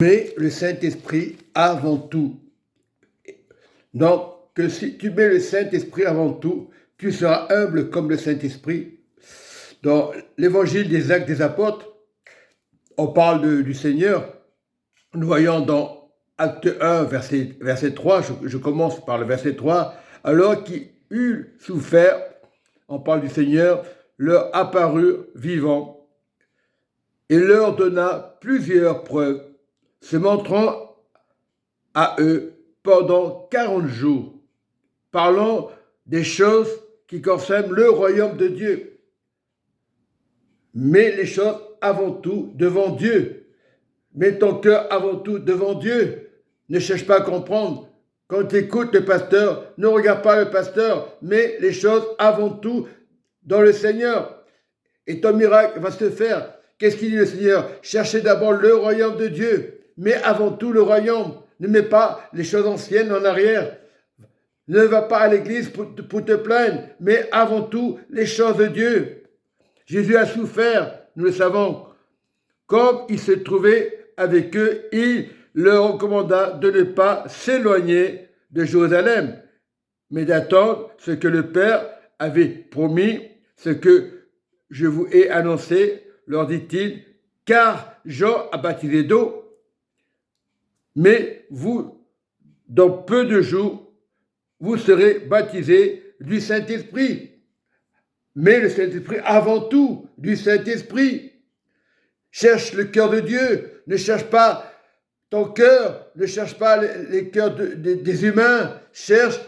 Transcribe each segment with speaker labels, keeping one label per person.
Speaker 1: Mets le Saint-Esprit avant tout. Donc, que si tu mets le Saint-Esprit avant tout, tu seras humble comme le Saint-Esprit. Dans l'évangile des Actes des Apôtres, on parle du Seigneur. Nous voyons dans Acte 1, verset 3, je commence par le verset 3, alors qu'il eut souffert, on parle du Seigneur, leur apparut vivant et leur donna plusieurs preuves, se montrant à eux pendant 40 jours, parlant des choses qui concernent le royaume de Dieu. Mets les choses avant tout devant Dieu. Mets ton cœur avant tout devant Dieu. Ne cherche pas à comprendre. Quand tu écoutes le pasteur, ne regarde pas le pasteur. Mets les choses avant tout dans le Seigneur. Et ton miracle va se faire. Qu'est-ce qu'il dit le Seigneur? Cherchez d'abord le royaume de Dieu. Mais avant tout le royaume. Ne mets pas les choses anciennes en arrière. Ne va pas à l'église pour te plaindre, mais avant tout les choses de Dieu. Jésus a souffert, nous le savons. Comme il se trouvait avec eux, il leur recommanda de ne pas s'éloigner de Jérusalem, mais d'attendre ce que le Père avait promis, ce que je vous ai annoncé, leur dit-il, car Jean a baptisé d'eau, mais vous, dans peu de jours, vous serez baptisés du Saint-Esprit. Mais le Saint-Esprit avant tout, du Saint-Esprit. Cherche le cœur de Dieu. Ne cherche pas ton cœur. Ne cherche pas les cœurs des humains. Cherche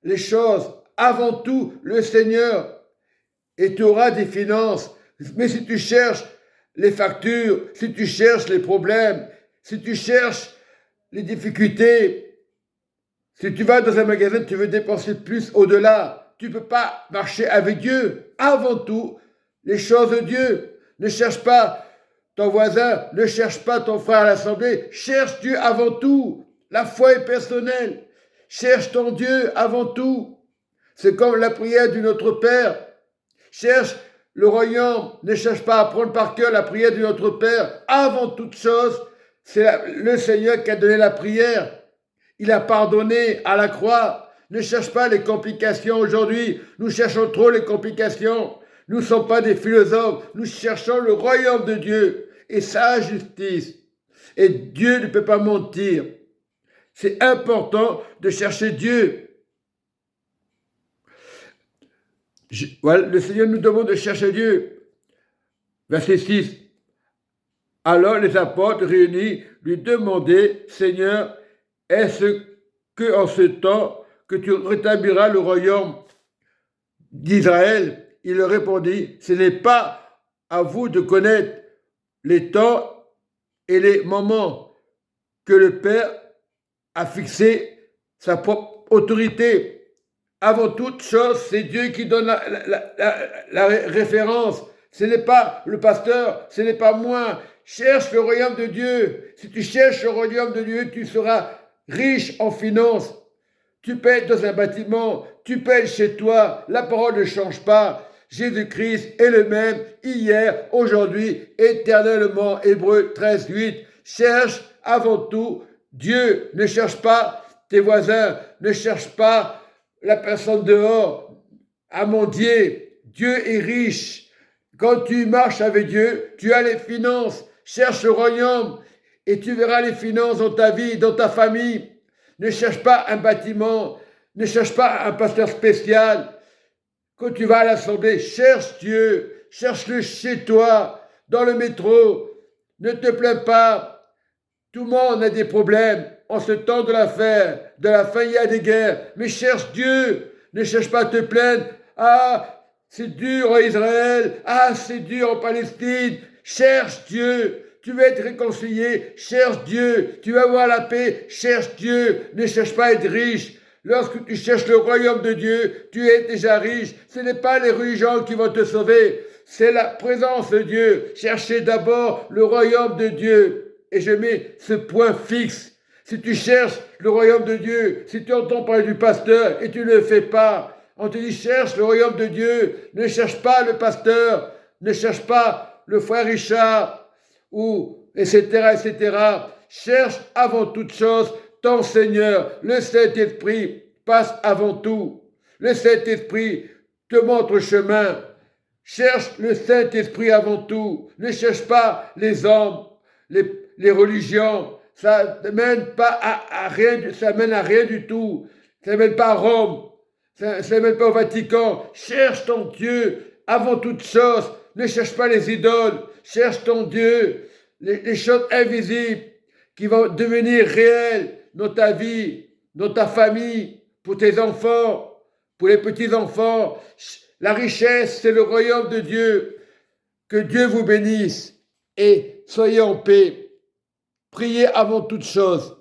Speaker 1: les choses. Avant tout, le Seigneur. Et tu auras des finances. Mais si tu cherches les factures, si tu cherches les problèmes, si tu cherches les difficultés, si tu vas dans un magasin, tu veux dépenser plus au-delà, tu ne peux pas marcher avec Dieu. Avant tout, les choses de Dieu. Ne cherche pas ton voisin, ne cherche pas ton frère à l'assemblée. Cherche Dieu avant tout. La foi est personnelle. Cherche ton Dieu avant tout. C'est comme la prière du Notre Père. Cherche le royaume. Ne cherche pas à apprendre par cœur la prière du Notre Père. Avant toute chose, c'est le Seigneur qui a donné la prière. Il a pardonné à la croix. Ne cherche pas les complications aujourd'hui. Nous cherchons trop les complications. Nous ne sommes pas des philosophes. Nous cherchons le royaume de Dieu et sa justice. Et Dieu ne peut pas mentir. C'est important de chercher Dieu. Voilà, le Seigneur nous demande de chercher Dieu. Verset 6. Alors les apôtres réunis lui demandaient, Seigneur, est-ce qu'en ce temps que tu rétabliras le royaume d'Israël? Il leur répondit, ce n'est pas à vous de connaître les temps et les moments que le Père a fixé sa propre autorité. Avant toute chose, c'est Dieu qui donne la référence. Ce n'est pas le pasteur, ce n'est pas moi. Cherche le royaume de Dieu. Si tu cherches le royaume de Dieu, tu seras riche en finances. Tu payes dans un bâtiment, tu payes chez toi. La parole ne change pas. Jésus-Christ est le même hier, aujourd'hui, éternellement. Hébreux 13, 8. Cherche avant tout Dieu. Ne cherche pas tes voisins. Ne cherche pas la personne dehors. À mon Dieu, Dieu est riche. Quand tu marches avec Dieu, tu as les finances. Cherche le royaume et tu verras les finances dans ta vie, dans ta famille. Ne cherche pas un bâtiment. Ne cherche pas un pasteur spécial. Quand tu vas à l'assemblée, cherche Dieu. Cherche-le chez toi, dans le métro. Ne te plains pas. Tout le monde a des problèmes. En ce temps de la fin, il y a des guerres. Mais cherche Dieu. Ne cherche pas à te plaindre. Ah, c'est dur en Israël. Ah, c'est dur en Palestine. Cherche Dieu. Tu vas être réconcilié. Cherche Dieu. Tu vas avoir la paix. Cherche Dieu. Ne cherche pas à être riche. Lorsque tu cherches le royaume de Dieu, tu es déjà riche. Ce n'est pas les religions qui vont te sauver. C'est la présence de Dieu. Cherchez d'abord le royaume de Dieu. Et je mets ce point fixe. Si tu cherches le royaume de Dieu, si tu entends parler du pasteur et tu ne le fais pas, on te dit cherche le royaume de Dieu, ne cherche pas le pasteur, ne cherche pas le frère Richard, ou etc., etc. cherche avant toute chose ton Seigneur. Le Saint-Esprit passe avant tout. Le Saint-Esprit te montre le chemin. Cherche le Saint-Esprit avant tout. Ne cherche pas les hommes, les religions. Ça ne mène pas à rien, ça mène à rien du tout. Ça ne mène pas à Rome. Ça ne mène pas au Vatican. Cherche ton Dieu avant toute chose. Ne cherche pas les idoles. Cherche ton Dieu. Les choses invisibles qui vont devenir réelles dans ta vie, dans ta famille, pour tes enfants, pour les petits-enfants. La richesse, c'est le royaume de Dieu. Que Dieu vous bénisse et soyez en paix. Priez avant toute chose.